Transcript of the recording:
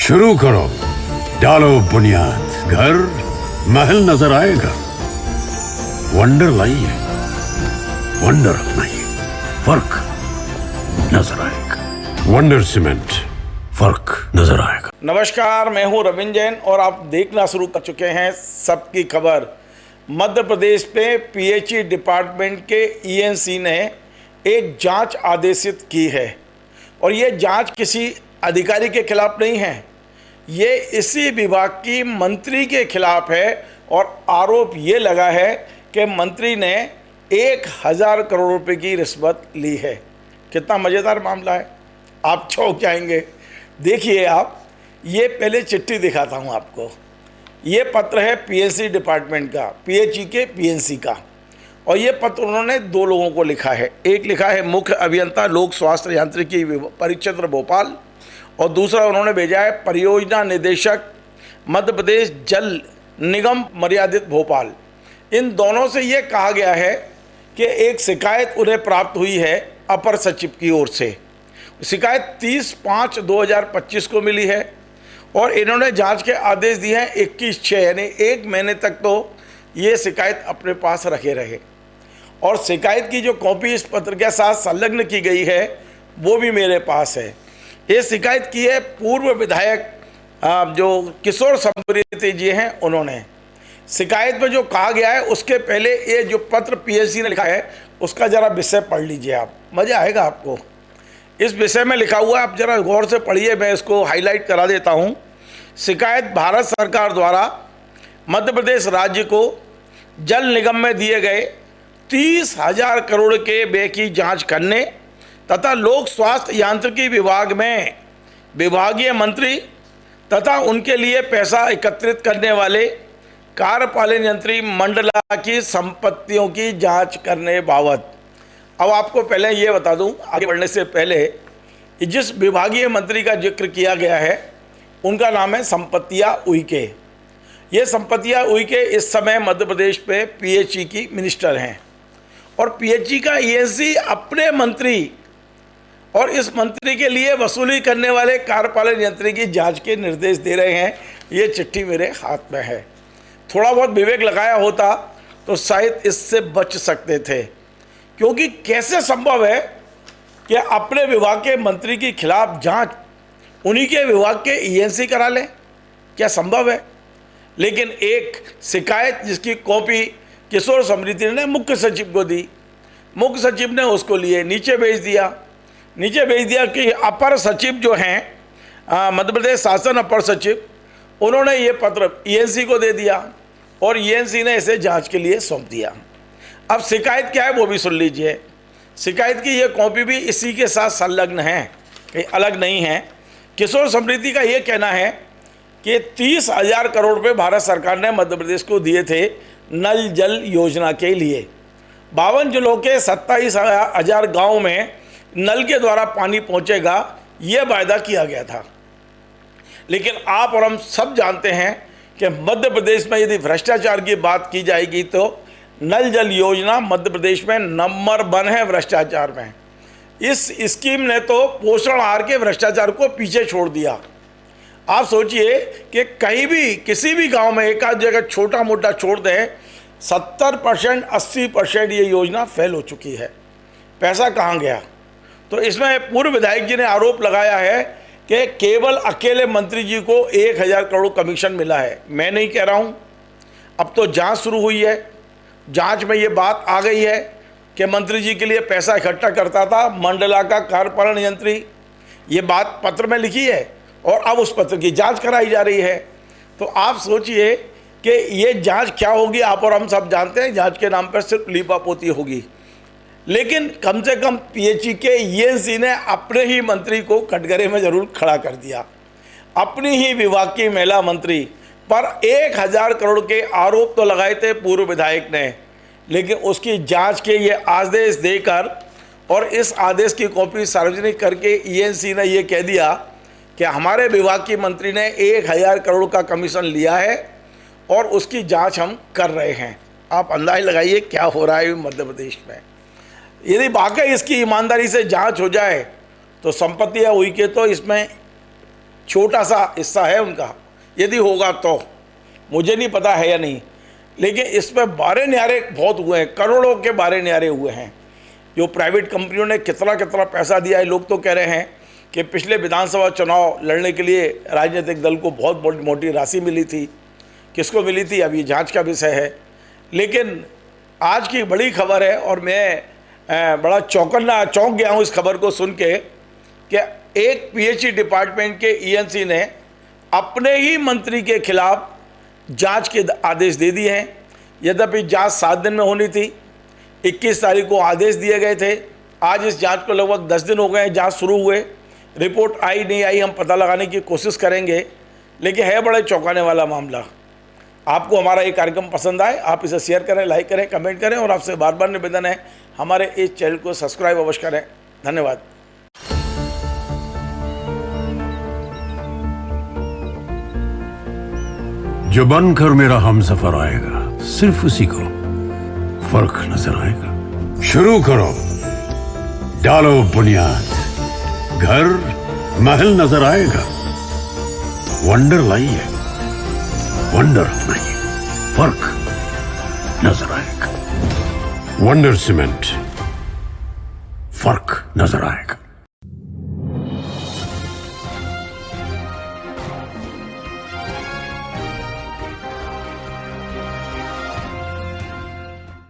शुरू करो, डालो बुनियाद, घर महल नजर आएगा। वंडर लाइए, वंडर अपनाइए, फर्क नजर आएगा। वंडर सीमेंट, फर्क नजर आएगा। नमस्कार, मैं हूं रविंद्र जैन और आप देखना शुरू कर चुके हैं सबकी खबर। मध्य प्रदेश पे पीएचई डिपार्टमेंट के ईएनसी ने एक जांच आदेशित की है और ये जांच किसी अधिकारी के खिलाफ नहीं है, ये इसी विभाग की मंत्री के खिलाफ है और आरोप ये लगा है कि मंत्री ने 1000 करोड़ रुपए की रिश्वत ली है। कितना मज़ेदार मामला है, आप चौंक जाएंगे। देखिए आप, ये पहले चिट्ठी दिखाता हूँ आपको। ये पत्र है पीएनसी डिपार्टमेंट का, पीएचई के पीएनसी का, और ये पत्र उन्होंने 2 लोगों को लिखा है। एक लिखा है मुख्य अभियंता लोक स्वास्थ्य यांत्रिकी परिक्षेत्र भोपाल और दूसरा उन्होंने भेजा है परियोजना निदेशक मध्य प्रदेश जल निगम मर्यादित भोपाल। इन दोनों से ये कहा गया है कि एक शिकायत उन्हें प्राप्त हुई है अपर सचिव की ओर से। शिकायत 30/5/2025 को मिली है और इन्होंने जांच के आदेश दिए हैं 21/6, यानी 1 महीने तक तो ये शिकायत अपने पास रखे रहे। और शिकायत की जो कॉपी इस पत्र के साथ संलग्न की गई है वो भी मेरे पास है। ये शिकायत की है पूर्व विधायक जो किशोर समृद्धि जी हैं, उन्होंने। शिकायत में जो कहा गया है उसके पहले ये जो पत्र पीएचई ने लिखा है उसका ज़रा विषय पढ़ लीजिए आप, मज़ा आएगा आपको। इस विषय में लिखा हुआ है, आप ज़रा गौर से पढ़िए, मैं इसको हाईलाइट करा देता हूँ। शिकायत भारत सरकार द्वारा मध्य प्रदेश राज्य को जल निगम में दिए गए 30,000 करोड़ के व्यय की जाँच करने तथा लोक स्वास्थ्य यांत्रिकी विभाग में विभागीय मंत्री तथा उनके लिए पैसा एकत्रित करने वाले कार्यपालन यंत्री मंडला की संपत्तियों की जांच करने बाबत। अब आपको पहले ये बता दूं, आगे बढ़ने से पहले, जिस विभागीय मंत्री का जिक्र किया गया है उनका नाम है संपत्तिया उइके। ये संपत्तिया उइके इस समय मध्य प्रदेश पे पीएचई की मिनिस्टर हैं और पीएचई का ईएनसी अपने मंत्री और इस मंत्री के लिए वसूली करने वाले कार्यपालन यंत्री की जांच के निर्देश दे रहे हैं। ये चिट्ठी मेरे हाथ में है। थोड़ा बहुत विवेक लगाया होता तो शायद इससे बच सकते थे, क्योंकि कैसे संभव है कि अपने विभाग के मंत्री के खिलाफ जांच उन्हीं के विभाग के ईएनसी करा लें? क्या संभव है? लेकिन एक शिकायत जिसकी कॉपी किशोर समृद्धि ने मुख्य सचिव को दी, मुख्य सचिव ने उसको लिए नीचे भेज दिया कि अपर सचिव जो हैं मध्य प्रदेश शासन अपर सचिव, उन्होंने ये पत्र ईएनसी को दे दिया और ईएनसी ने इसे जांच के लिए सौंप दिया। अब शिकायत क्या है वो भी सुन लीजिए। शिकायत की ये कॉपी भी इसी के साथ संलग्न है, कहीं अलग नहीं है। किशोर समृद्धि का ये कहना है कि 30,000 करोड़ रुपये भारत सरकार ने मध्य प्रदेश को दिए थे नल जल योजना के लिए। 52 जिलों के 27,000 गाँव में नल के द्वारा पानी पहुंचेगा, ये वायदा किया गया था। लेकिन आप और हम सब जानते हैं कि मध्य प्रदेश में यदि भ्रष्टाचार की बात की जाएगी तो नल जल योजना मध्य प्रदेश में नंबर 1 है भ्रष्टाचार में। इस स्कीम ने तो पोषण आहार के भ्रष्टाचार को पीछे छोड़ दिया। आप सोचिए कि कहीं भी किसी भी गांव में एक आध जगह छोटा मोटा छोड़ दें, 70% 80% ये योजना फेल हो चुकी है। पैसा कहाँ गया? तो इसमें पूर्व विधायक जी ने आरोप लगाया है कि केवल अकेले मंत्री जी को 1000 करोड़ कमीशन मिला है। मैं नहीं कह रहा हूँ, अब तो जांच शुरू हुई है, जांच में ये बात आ गई है कि मंत्री जी के लिए पैसा इकट्ठा करता था मंडला का कार्यपालन यंत्री। ये बात पत्र में लिखी है और अब उस पत्र की जांच कराई जा रही है। तो आप सोचिए कि ये जांच क्या होगी। आप और हम सब जानते हैं जांच के नाम पर सिर्फ लीपापोती होगी, लेकिन कम से कम पीएचई के ईएनसी ने अपने ही मंत्री को कटघरे में जरूर खड़ा कर दिया। अपनी ही विभाग की महिला मंत्री पर 1000 करोड़ के आरोप तो लगाए थे पूर्व विधायक ने, लेकिन उसकी जांच के ये आदेश देकर और इस आदेश की कॉपी सार्वजनिक करके ईएनसी ने ये कह दिया कि हमारे विभाग की मंत्री ने 1000 करोड़ का कमीशन लिया है और उसकी जांच हम कर रहे हैं। आप अंदाज़ लगाइए क्या हो रहा है मध्य प्रदेश में। यदि वाकई इसकी ईमानदारी से जांच हो जाए तो संपत्ति या उइके तो इसमें छोटा सा हिस्सा है उनका, यदि होगा तो, मुझे नहीं पता है या नहीं, लेकिन इस पर बारे न्यारे बहुत हुए हैं, करोड़ों के बारे न्यारे हुए हैं। जो प्राइवेट कंपनियों ने कितना कितना पैसा दिया है। लोग तो कह रहे हैं कि पिछले विधानसभा चुनाव लड़ने के लिए राजनीतिक दल को बहुत मोटी राशि मिली थी। किसको मिली थी अब ये जांच का विषय है। लेकिन आज की बड़ी खबर है और मैं बड़ा चौंक गया हूँ इस खबर को सुन के कि एक पीएचई डिपार्टमेंट के ईएनसी ने अपने ही मंत्री के खिलाफ जांच के आदेश दे दिए हैं। यद्यपि जांच 7 दिन में होनी थी, 21 तारीख को आदेश दिए गए थे। आज इस जांच को लगभग 10 दिन हो गए हैं जांच शुरू हुए, रिपोर्ट आई नहीं आई हम पता लगाने की कोशिश करेंगे, लेकिन है बड़े चौंकाने वाला मामला। आपको हमारा ये कार्यक्रम पसंद आए, आप इसे शेयर करें, लाइक करें, कमेंट करें और आपसे बार बार निवेदन है हमारे इस चैनल को सब्सक्राइब अवश्य करें। धन्यवाद। जो बनकर मेरा हमसफर आएगा, सिर्फ उसी को फर्क नजर आएगा। शुरू करो, डालो बुनियाद, घर महल नजर आएगा। वंडर लाइए, वंडर अपनाइए, फर्क नजर आएगा। वंडर सीमेंट, फर्क नजर आएगा।